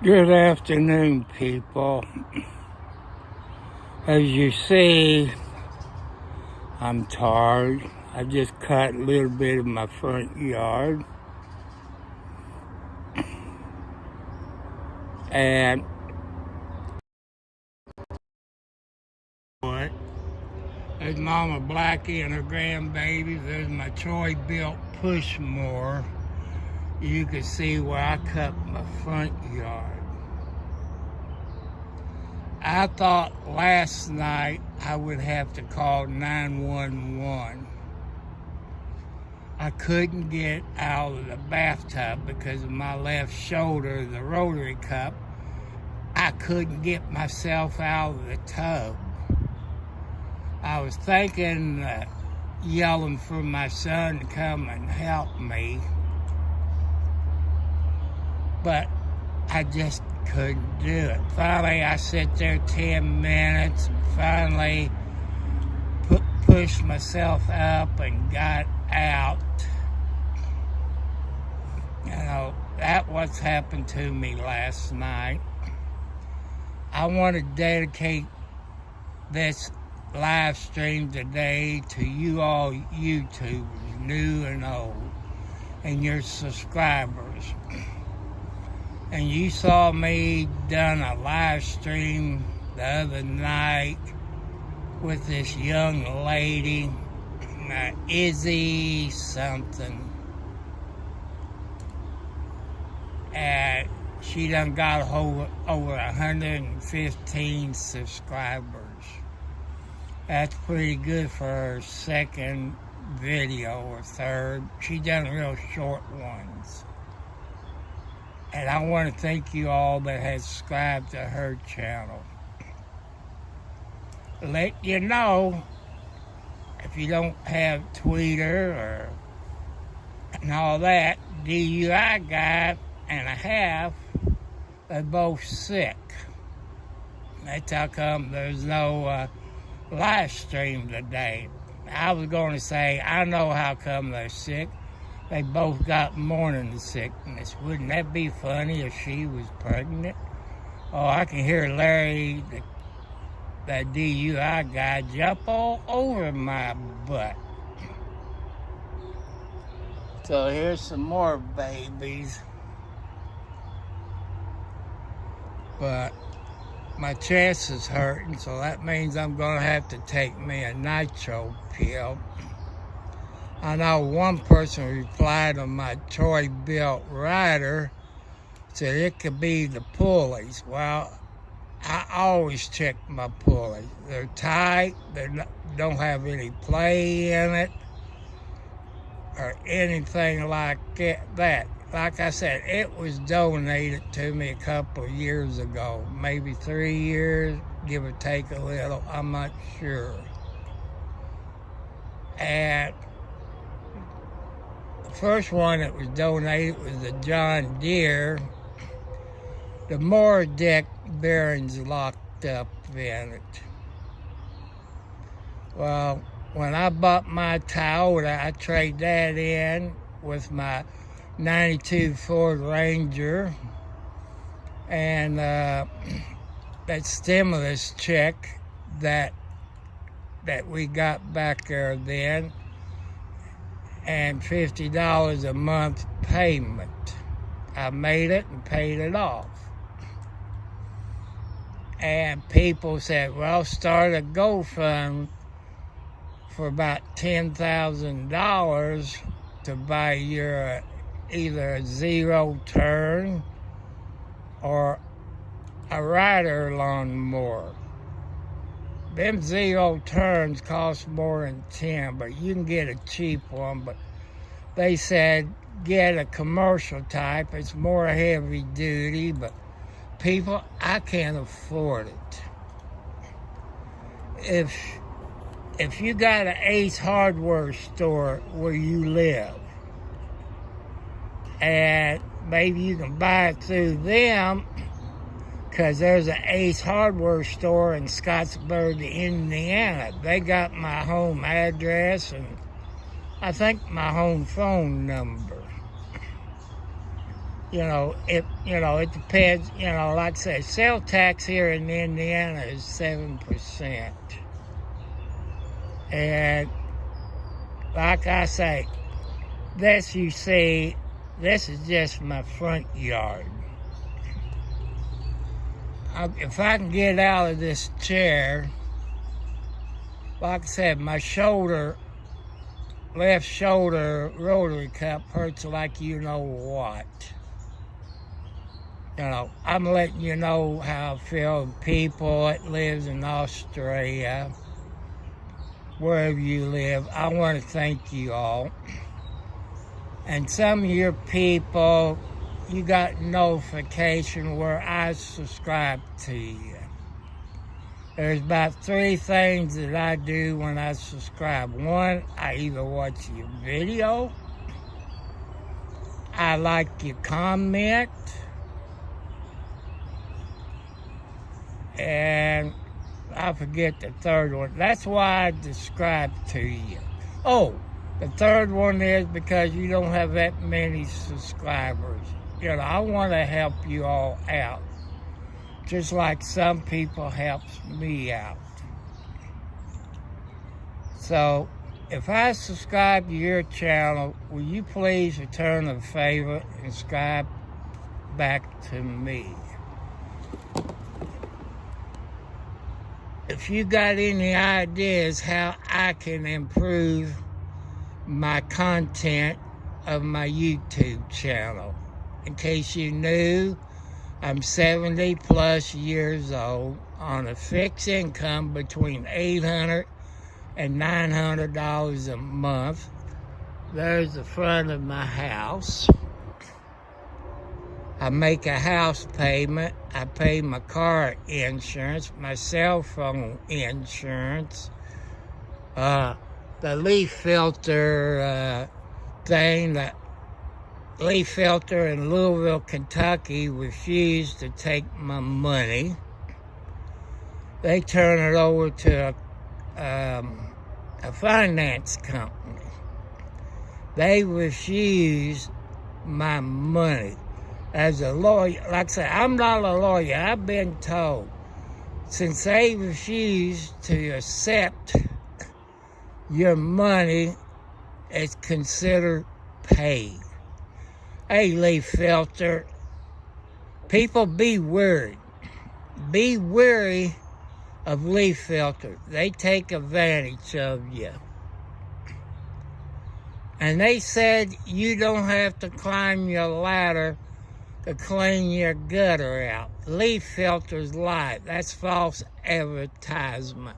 Good afternoon, people. As you see, I'm tired. I just cut a little bit of my front yard. And there's Mama Blackie and her grandbabies. There's my Troy-Bilt push mower. You can see where I cut my front yard. I thought last night I would have to call 911. I couldn't get out of the bathtub because of my left shoulder, the rotary cup. I couldn't get myself out of the tub. I was thinking, yelling for my son to come and help me, but I just couldn't do it. Finally, I sit there 10 minutes and finally pushed myself up and got out. You know, that's what's happened to me last night. I want to dedicate this live stream today to you all YouTubers, new and old, and your subscribers. And you saw me done a live stream the other night with this young lady, Izzy something. And she done got over 115 subscribers. That's pretty good for her second video or third. She done real short ones. And I want to thank you all that has subscribed to her channel. Let you know, if you don't have Twitter and all that, DUI guy and a half, they're both sick. That's how come there's no live stream today. I was going to say, I know how come they're sick. They both got morning sickness. Wouldn't that be funny if she was pregnant? Oh, I can hear Larry, that DUI guy, jump all over my butt. So here's some more babies. But my chest is hurting, so that means I'm going to have to take me a nitro pill. I know one person replied on my Troy-Bilt rider, said it could be the pulleys. Well, I always check my pulleys. They're tight, they don't have any play in it, or anything like that. Like I said, it was donated to me a couple of years ago, maybe 3 years, give or take a little, I'm not sure. And first one that was donated was the John Deere. The mower deck bearings locked up in it. Well, when I bought my Toyota, I traded that in with my 92 Ford Ranger, and that stimulus check that we got back there then, and $50 a month payment. I made it and paid it off. And people said, well, start a GoFund for about $10,000 to buy your either a zero turn or a rider lawnmower. Them zero turns cost more than 10, but you can get a cheap one. But they said get a commercial type. It's more heavy duty, but people, I can't afford it. If you got an Ace Hardware store where you live, and maybe you can buy it through them, because there's an Ace Hardware store in Scottsburg, Indiana. They got my home address and I think my home phone number. it depends. Like I said, sales tax here in Indiana is 7%. And like I say, this is just my front yard. If I can get out of this chair, like I said, my left shoulder rotary cup hurts like you know what. I'm letting you know how I feel. People that lives in Australia, wherever you live, I want to thank you all. And some of your people, you got notification where I subscribe to you. There's about 3 things that I do when I subscribe. One, I either watch your video, I like your comment, and I forget the third one. That's why I subscribe to you. Oh, the third one is because you don't have that many subscribers. I want to help you all out, just like some people helps me out. So, if I subscribe to your channel, will you please return a favor and subscribe back to me? If you got any ideas how I can improve my content of my YouTube channel. In case you knew, I'm 70 plus years old on a fixed income between $800 and $900 a month. There's the front of my house. I make a house payment. I pay my car insurance, my cell phone insurance, the leaf filter the leaf filter in Louisville, Kentucky refused to take my money. They turn it over to a finance company. They refused my money. As a lawyer, like I said, I'm not a lawyer. I've been told, since they refused to accept your money, it's considered paid. Hey, leaf filter, people be worried. Be wary of leaf filter. They take advantage of you. And they said you don't have to climb your ladder to clean your gutter out. Leaf filters lie. That's false advertisement.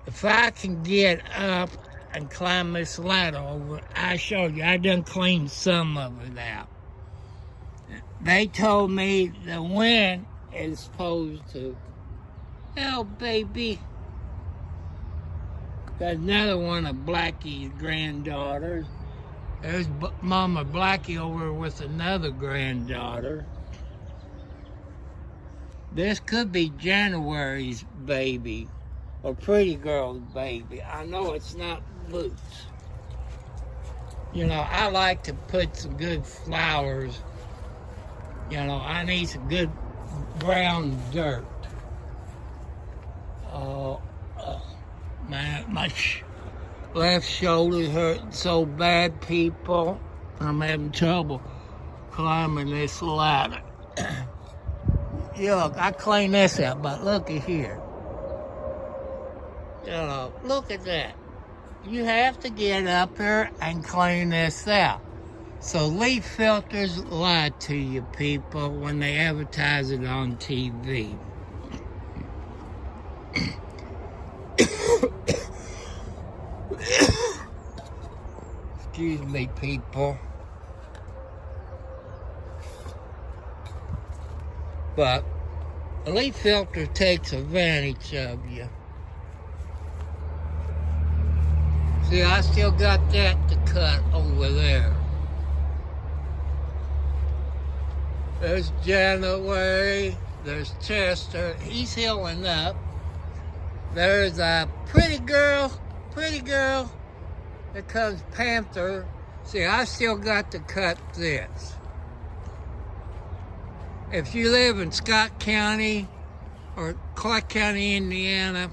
If I can get up and climb this ladder over, I showed you, I done cleaned some of it out. They told me the wind is supposed to, oh baby. There's another one of Blackie's granddaughters. There's Mama Blackie over with another granddaughter. This could be January's baby, or Pretty Girl's baby. I know it's not Boots. I like to put some good flowers. I need some good brown dirt. Man, my left shoulder's hurting so bad, people. I'm having trouble climbing this ladder. Look, I cleaned this out, but look at here. Look at that. You have to get up here and clean this out. So leaf filters lie to you people when they advertise it on TV. Excuse me, people. But a leaf filter takes advantage of you. See, I still got that to cut over there. There's January. There's Chester. He's healing up. There's a pretty girl. There comes Panther. See, I still got to cut this. if you live in Scott County or Clark County, Indiana,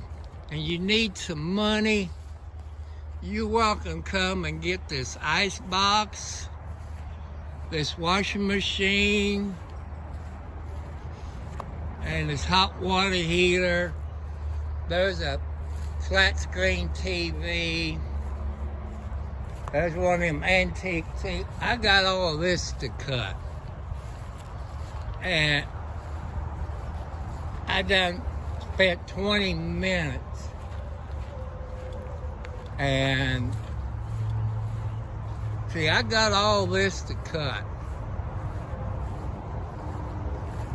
and you need some money, you're welcome to come and get this ice box, this washing machine, and this hot water heater. There's a flat screen TV. There's one of them antique TVs. I got all of this to cut. And I done spent 20 minutes. And see, I got all this to cut.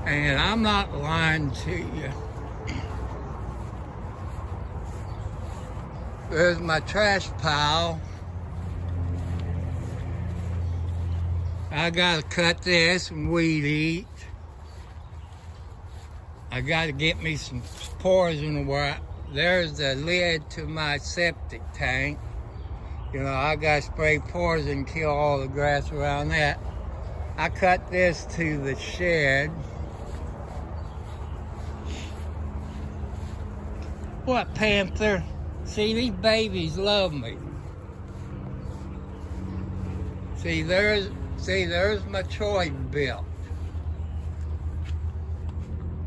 And I'm not lying to you. There's my trash pile. I gotta cut this and weed eat. I gotta get me some poison where there's the lid to my septic tank. You know, I gotta spray poison, kill all the grass around that. I cut this to the shed. What, Panther? See, these babies love me. See, there's my choice built.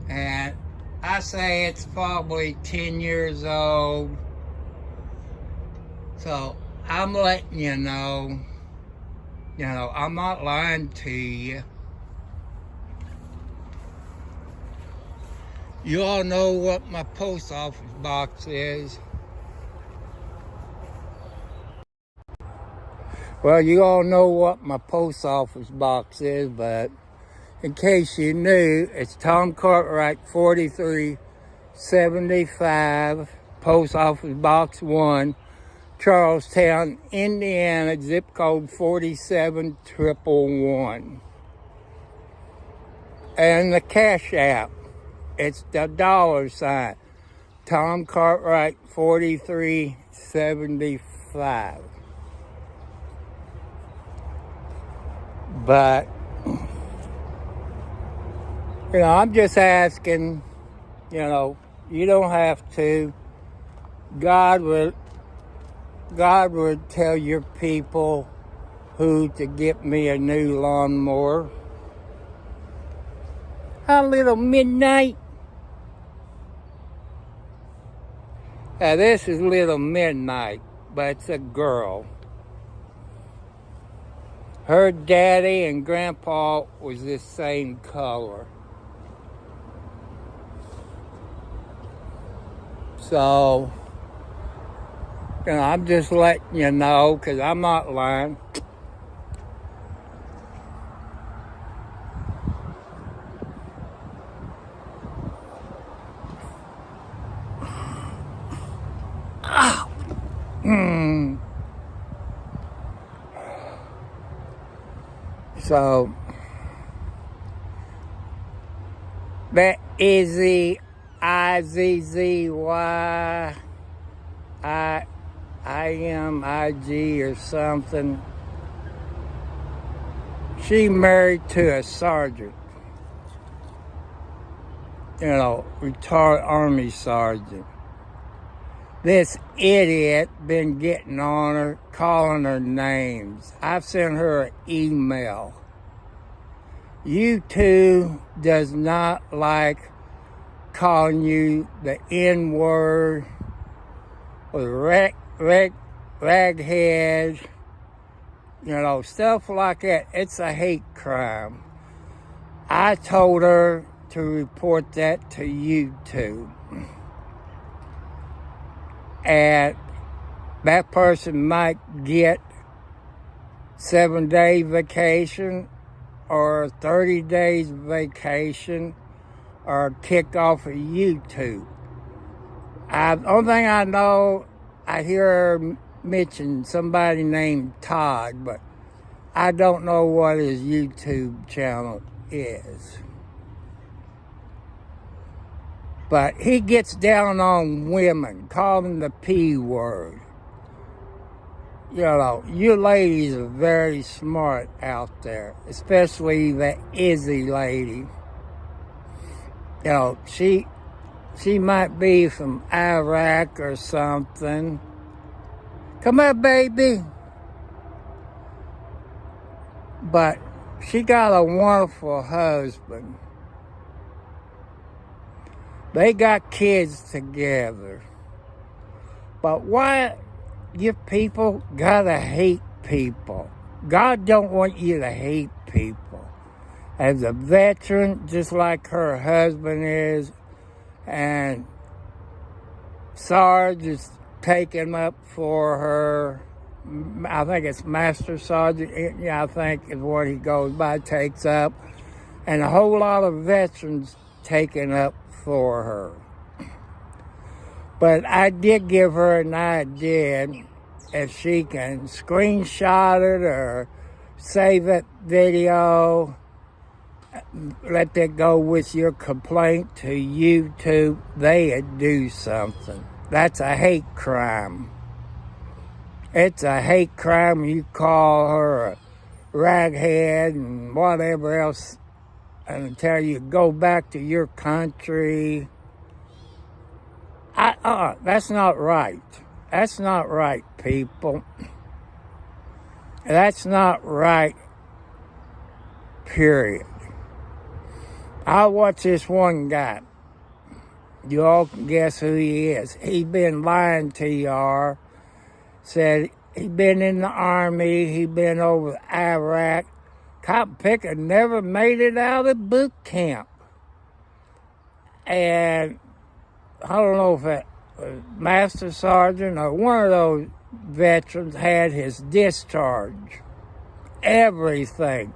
And I say it's probably 10 years old. So I'm letting you know, I'm not lying to you. You all know what my post office box is. Well, you all know what my post office box is, but in case you knew, it's Tom Cartwright 4375, Post Office Box 1, Charlestown, Indiana, zip code 47111. And the Cash App, it's the $, Tom Cartwright 4375. But, I'm just asking, you don't have to. God would tell your people who to get me a new lawnmower. A little Midnight. Now this is Little Midnight, but it's a girl. Her daddy and grandpa was this same color. So, I'm just letting you know, because I'm not lying. So, that Izzy, IZZYIMIG or something. She married to a sergeant. Retired Army sergeant. This idiot been getting on her, calling her names. I've sent her an email. YouTube does not like calling you the N-word or raghead, stuff like that. It's a hate crime. I told her to report that to YouTube. And that person might get 7-day vacation or 30 days vacation or kicked off of YouTube. The only thing I know, I hear her mention somebody named Todd, but I don't know what his YouTube channel is. But he gets down on women, calling them the P word. You ladies are very smart out there, especially that Izzy lady. You know, she might be from Iraq or something. Come here, baby. But she got a wonderful husband. They got kids together. But why you people gotta hate people? God don't want you to hate people. As a veteran, just like her husband is, and Sarge is taking up for her. I think it's Master Sergeant, yeah, I think is what he goes by, takes up. And a whole lot of veterans taking up for her. But I did give her an idea if she can screenshot it or save that video, let that go with your complaint to YouTube, they'd do something. That's a hate crime. It's a hate crime. You call her a raghead and whatever else and tell you go back to your country. That's not right. That's not right, people. That's not right, period. I watch this one guy. You all can guess who he is. He's been lying to y'all. Said he been in the army. He been over Iraq. Cop picker never made it out of boot camp. And I don't know if it was Master Sergeant or one of those veterans had his discharge. Everything.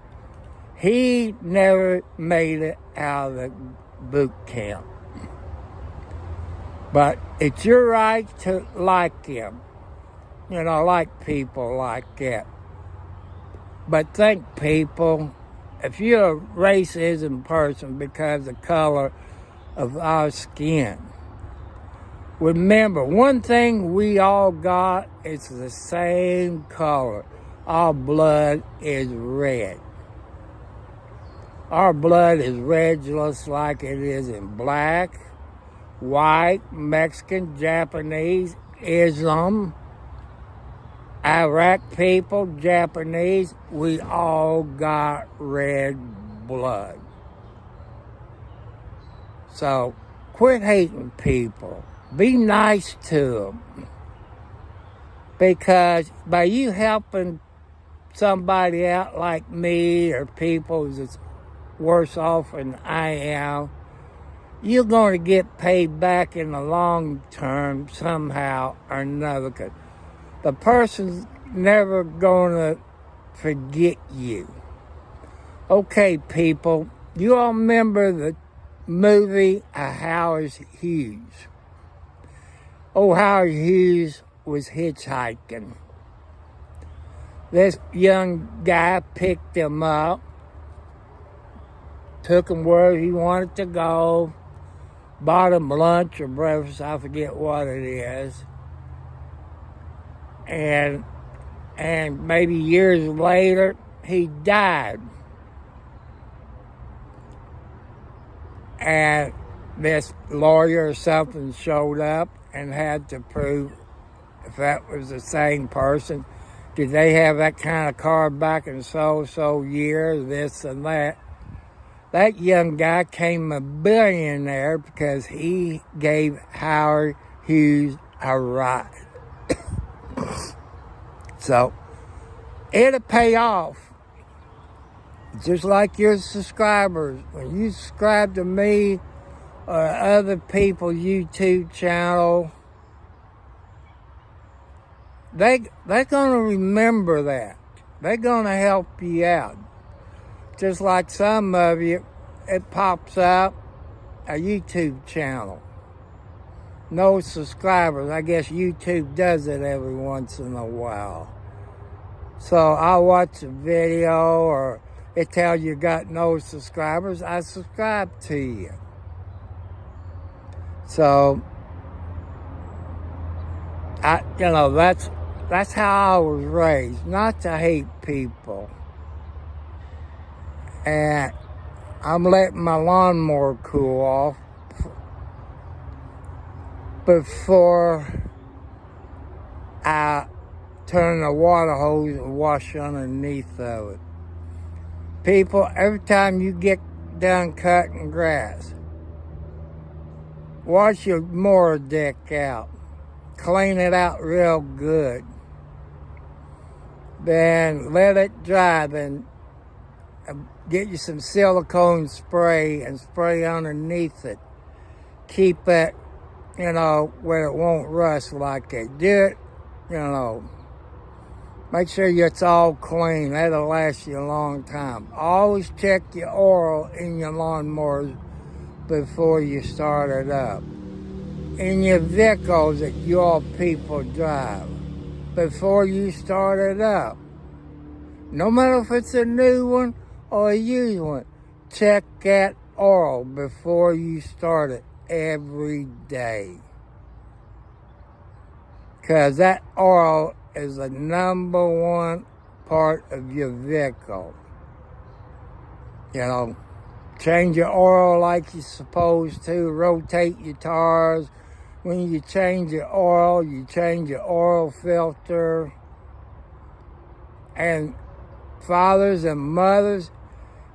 He never made it out of the boot camp. But it's your right to like him. You know, like people like that. But think, people, if you're a racism person because of the color of our skin, remember, one thing we all got is the same color. Our blood is red. Our blood is red just like it is in black, white, Mexican, Japanese, Islam, Iraq people, Japanese. We all got red blood. So quit hating people. Be nice to them. Because by you helping somebody out like me or people that's worse off than I am, you're going to get paid back in the long term somehow or another. 'Cause the person's never going to forget you. Okay, people, you all remember the movie Howard Hughes? Oh, Howard Hughes was hitchhiking. This young guy picked him up, took him where he wanted to go, bought him lunch or breakfast, I forget what it is. And maybe years later, he died. And this lawyer or something showed up and had to prove if that was the same person. Did they have that kind of car back in so years, this and that? That young guy came a billionaire because he gave Howard Hughes a ride. So, it'll pay off. Just like your subscribers. When you subscribe to me or other people's YouTube channel, they're going to remember that. They're going to help you out. Just like some of you, it pops up a YouTube channel. No subscribers. I guess YouTube does it every once in a while. So I'll watch a video or it tells you got no subscribers. I subscribe to you. So, that's how I was raised. Not to hate people. And I'm letting my lawnmower cool off before I turn the water hose and wash underneath of it. People, every time you get done cutting grass, wash your mower deck out. Clean it out real good. Then let it dry. Then get you some silicone spray and spray underneath it. Keep it, where it won't rust like it. Do it, make sure it's all clean. That'll last you a long time. Always check your oil in your lawnmowers before you start it up. In your vehicles that your people drive, before you start it up. No matter if it's a new one or a used one, check that oil before you start it every day. Because that oil is the number one part of your vehicle. Change your oil like you're supposed to, rotate your tires. When you change your oil filter. And fathers and mothers,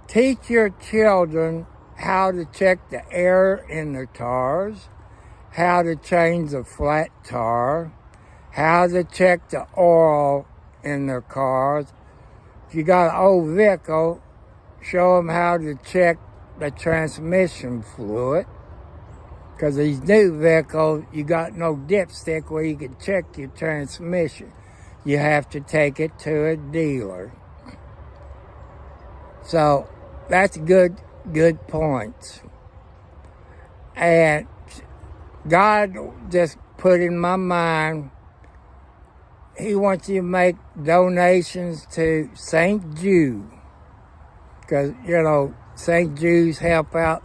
teach your children how to check the air in their tires, how to change the flat tire, how to check the oil in their cars. If you got an old vehicle, show them how to check the transmission fluid. Because these new vehicles, you got no dipstick where you can check your transmission. You have to take it to a dealer. So that's good points. And God just put in my mind, He wants you to make donations to St. Jude. Because, St. Jude's help out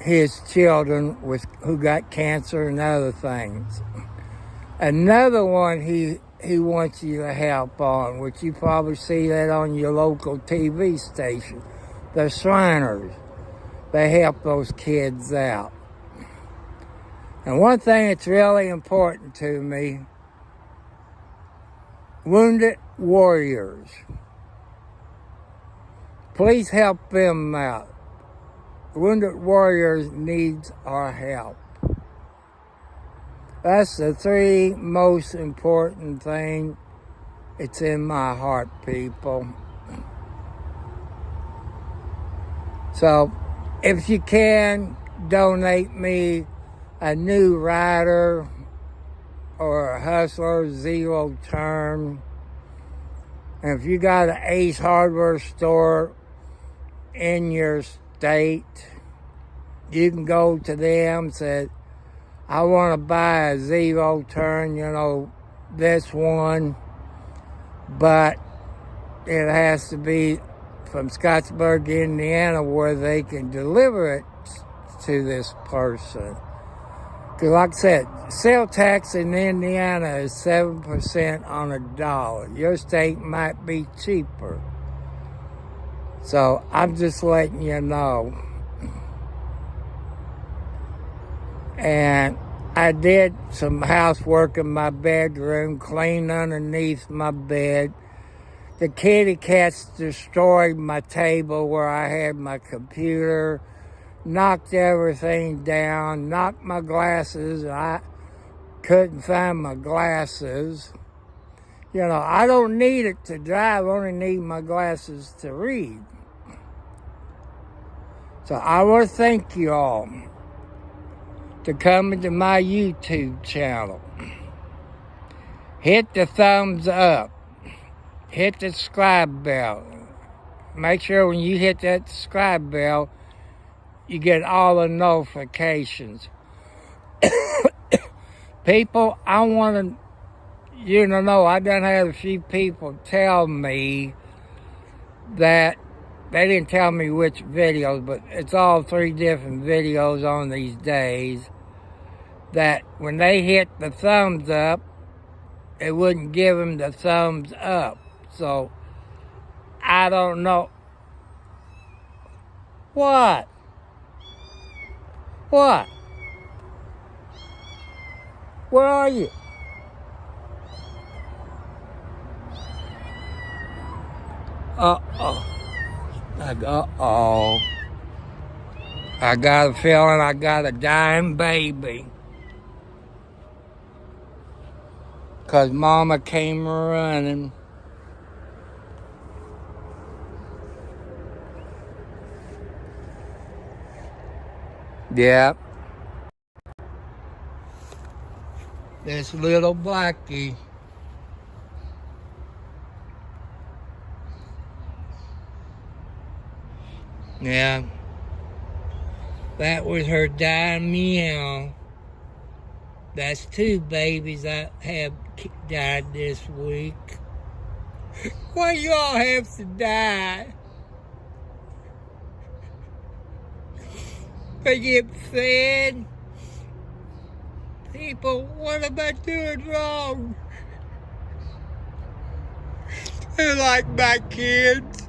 his children who got cancer and other things. Another one he wants you to help on, which you probably see that on your local TV station, the Shriners. They help those kids out. And one thing that's really important to me, wounded warriors. Please help them out. Wounded warriors needs our help. That's the three most important thing. It's in my heart, people. So, if you can, donate me a new rider or a Hustler Zero Turn. And if you got an Ace Hardware store in your state, you can go to them and say, I want to buy a Zero Turn, this one, but it has to be from Scottsburg, Indiana, where they can deliver it to this person. Because like I said, sales tax in Indiana is 7% on a dollar. Your state might be cheaper. So I'm just letting you know. And I did some housework in my bedroom, cleaned underneath my bed. The kitty cats destroyed my table where I had my computer, knocked everything down, knocked my glasses. I couldn't find my glasses. I don't need it to drive, I only need my glasses to read. So I want to thank you all to come to my YouTube channel. Hit the thumbs up. Hit the subscribe bell. Make sure when you hit that subscribe bell, you get all the notifications. People, I want you to know, I done had a few people tell me that, they didn't tell me which videos, but it's all 3 different videos on these days, that when they hit the thumbs up, it wouldn't give them the thumbs up. So, I don't know. What? What? Where are you? Uh-oh. Uh-oh. I got a feeling I got a dying baby. 'Cause Mama came running. Yep. This little Blackie. Yeah. That was her dying meow. That's 2 babies I have died this week. Why y'all have to die? They get fed. People, what am I doing wrong? They're like my kids.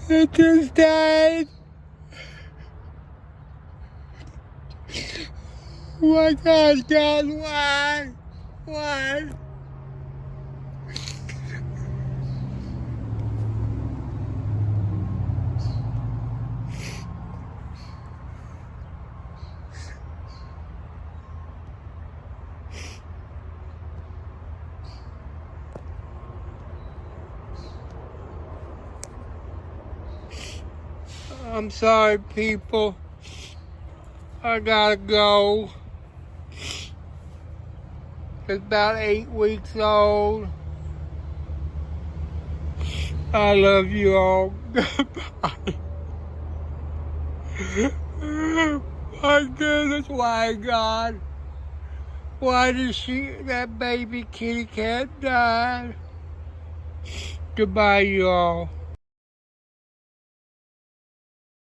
They just died. Oh my God, God, why? Why? I'm sorry, people. I gotta go. It's about 8 weeks old. I love you all. Goodbye. My goodness, why, God? Why did that baby kitty cat die? Goodbye, you all.